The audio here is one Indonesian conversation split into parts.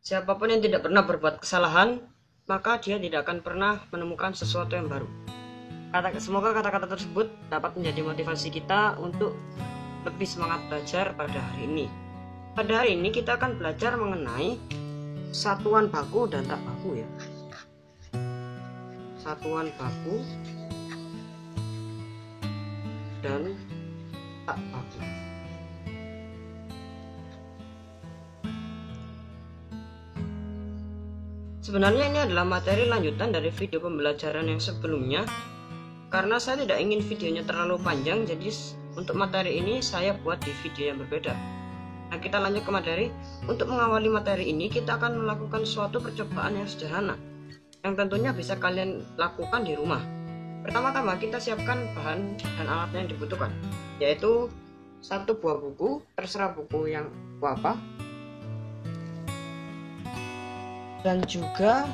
Siapapun yang tidak pernah berbuat kesalahan, maka dia tidak akan pernah menemukan sesuatu yang baru. Semoga kata-kata tersebut dapat menjadi motivasi kita untuk lebih semangat belajar pada hari ini. Pada hari ini kita akan belajar mengenai satuan baku dan tak baku ya. Satuan baku dan tak baku. Sebenarnya ini adalah materi lanjutan dari video pembelajaran yang sebelumnya. Karena saya tidak ingin videonya terlalu panjang, jadi untuk materi ini saya buat di video yang berbeda. Nah, kita lanjut ke materi. Untuk mengawali materi ini, kita akan melakukan suatu percobaan yang sederhana, yang tentunya bisa kalian lakukan di rumah. Pertama-tama kita siapkan bahan dan alatnya yang dibutuhkan, yaitu satu buah buku, terserah buku yang apa, dan juga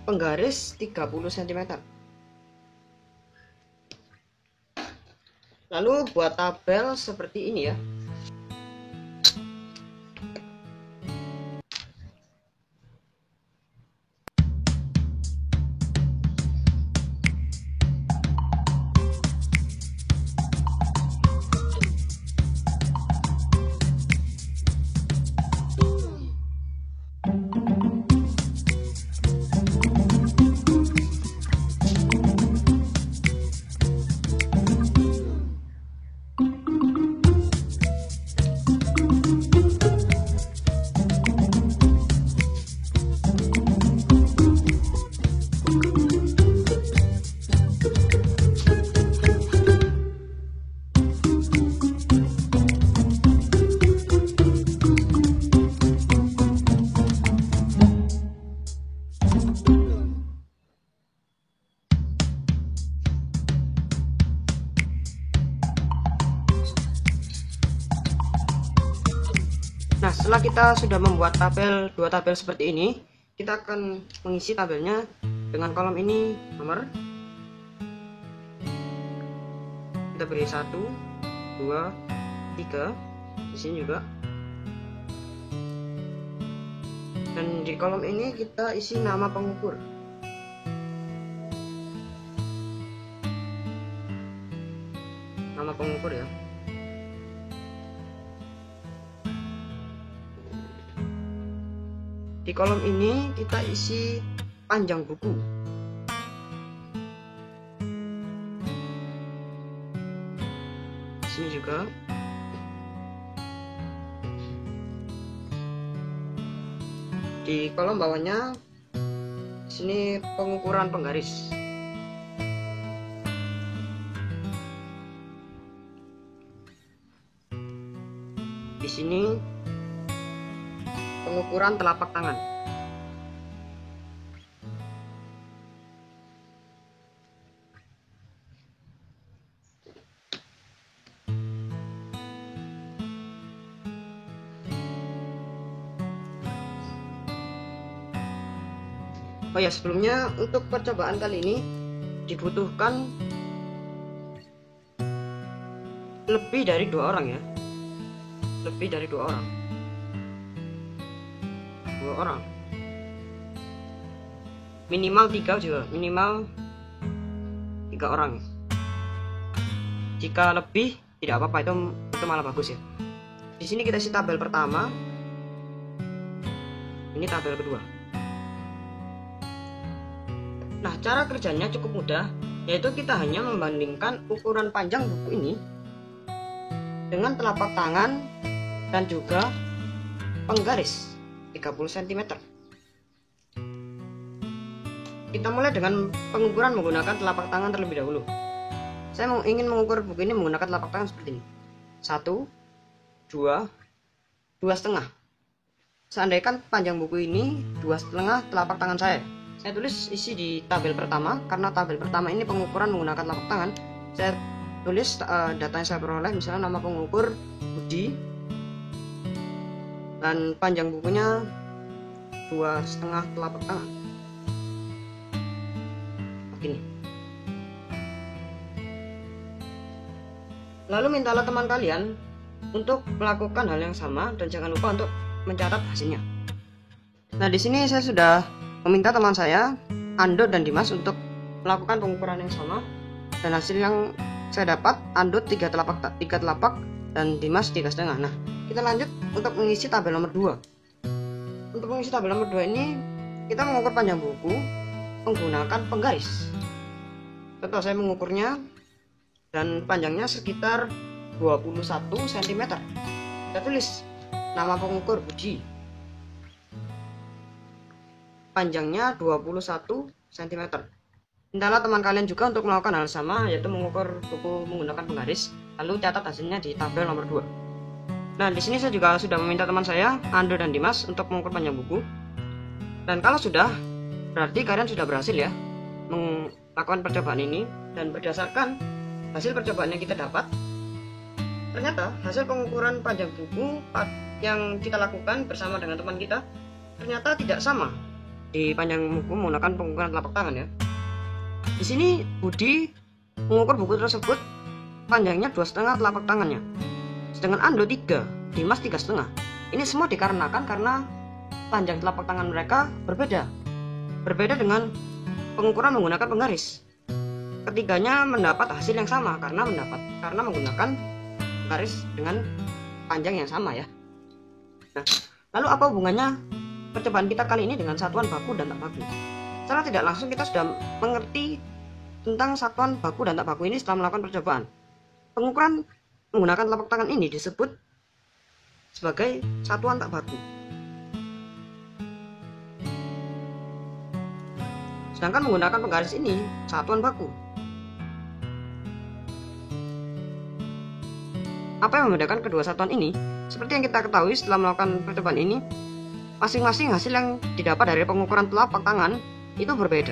penggaris 30 cm. Lalu buat tabel seperti ini ya. Nah, setelah kita sudah membuat dua tabel seperti ini, kita akan mengisi tabelnya dengan kolom ini nomor. Kita beri 1, 2, 3, di sini juga. Dan di kolom ini kita isi nama pengukur. Nama pengukur ya. Di kolom ini kita isi panjang buku. Di sini juga. Di kolom bawahnya di sini pengukuran penggaris. Di sini pengukuran telapak tangan. Oh ya, sebelumnya untuk percobaan kali ini dibutuhkan lebih dari 2 orang ya. Lebih dari 2 orang. 2 orang. Minimal 3 juga, minimal 3 orang. Jika lebih tidak apa-apa, itu malah bagus ya. Di sini kita isi tabel pertama. Ini tabel kedua. Nah, cara kerjanya cukup mudah, yaitu kita hanya membandingkan ukuran panjang buku ini dengan telapak tangan dan juga penggaris 30 cm. Kita mulai dengan pengukuran menggunakan telapak tangan terlebih dahulu. Saya ingin mengukur buku ini menggunakan telapak tangan seperti ini. 1, 2, 2,5. Seandainya panjang buku ini 2,5 telapak tangan saya tulis isi di tabel pertama. Karena tabel pertama ini pengukuran menggunakan telapak tangan, saya tulis data yang saya peroleh, misalnya nama pengukur Budi, dan panjang bukunya 2,5 telapak tangan. Begini. Lalu mintalah teman kalian untuk melakukan hal yang sama dan jangan lupa untuk mencatat hasilnya. Nah, di sini saya sudah meminta teman saya, Andot dan Dimas, untuk melakukan pengukuran yang sama, dan hasil yang saya dapat, Andot 3 telapak dan Dimas 3,5. Nah, kita lanjut untuk mengisi tabel nomor 2. Untuk mengisi tabel nomor 2 ini, kita mengukur panjang buku menggunakan penggaris. Contoh saya mengukurnya, dan panjangnya sekitar 21 cm. Kita tulis nama pengukur Budi. Panjangnya 21 cm. Mintalah teman kalian juga untuk melakukan hal sama, yaitu mengukur buku menggunakan penggaris, lalu catat hasilnya di tabel nomor 2. Nah, di sini saya juga sudah meminta teman saya, Ando dan Dimas, untuk mengukur panjang buku. Dan kalau sudah, berarti kalian sudah berhasil ya melakukan percobaan ini. Dan berdasarkan hasil percobaan yang kita dapat, ternyata hasil pengukuran panjang buku yang kita lakukan bersama dengan teman kita ternyata tidak sama di panjang buku menggunakan pengukuran telapak tangan ya. Di sini Budi mengukur buku tersebut panjangnya 2,5 telapak tangannya, sedangkan Ando 3, Dimas 3,5. Ini semua dikarenakan karena panjang telapak tangan mereka berbeda dengan pengukuran menggunakan penggaris. Ketiganya mendapat hasil yang sama karena menggunakan garis dengan panjang yang sama ya. Nah, lalu apa hubungannya percobaan kita kali ini dengan satuan baku dan tak baku? Secara tidak langsung kita sudah mengerti tentang satuan baku dan tak baku ini setelah melakukan percobaan. Pengukuran menggunakan telapak tangan ini disebut sebagai satuan tak baku. Sedangkan menggunakan penggaris ini satuan baku. Apa yang membedakan kedua satuan ini? Seperti yang kita ketahui setelah melakukan percobaan ini, masing-masing hasil yang didapat dari pengukuran telapak tangan itu berbeda.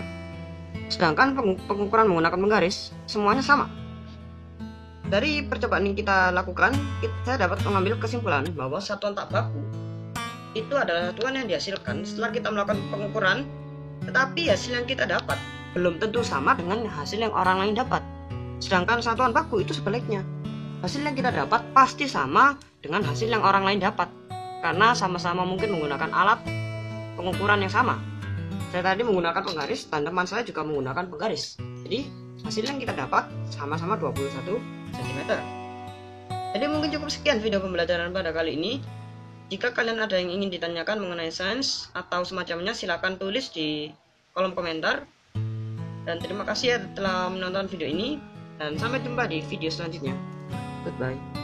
Sedangkan pengukuran menggunakan penggaris semuanya sama. Dari percobaan yang kita lakukan, saya dapat mengambil kesimpulan bahwa satuan tak baku itu adalah satuan yang dihasilkan setelah kita melakukan pengukuran, tetapi hasil yang kita dapat belum tentu sama dengan hasil yang orang lain dapat. Sedangkan satuan baku itu sebaliknya. Hasil yang kita dapat pasti sama dengan hasil yang orang lain dapat, karena sama-sama mungkin menggunakan alat pengukuran yang sama. Saya tadi menggunakan penggaris dan teman saya juga menggunakan penggaris. Jadi hasil yang kita dapat sama-sama 21 cm. Jadi mungkin cukup sekian video pembelajaran pada kali ini. Jika kalian ada yang ingin ditanyakan mengenai sains atau semacamnya, silakan tulis di kolom komentar. Dan terima kasih ya telah menonton video ini, dan sampai jumpa di video selanjutnya. Goodbye.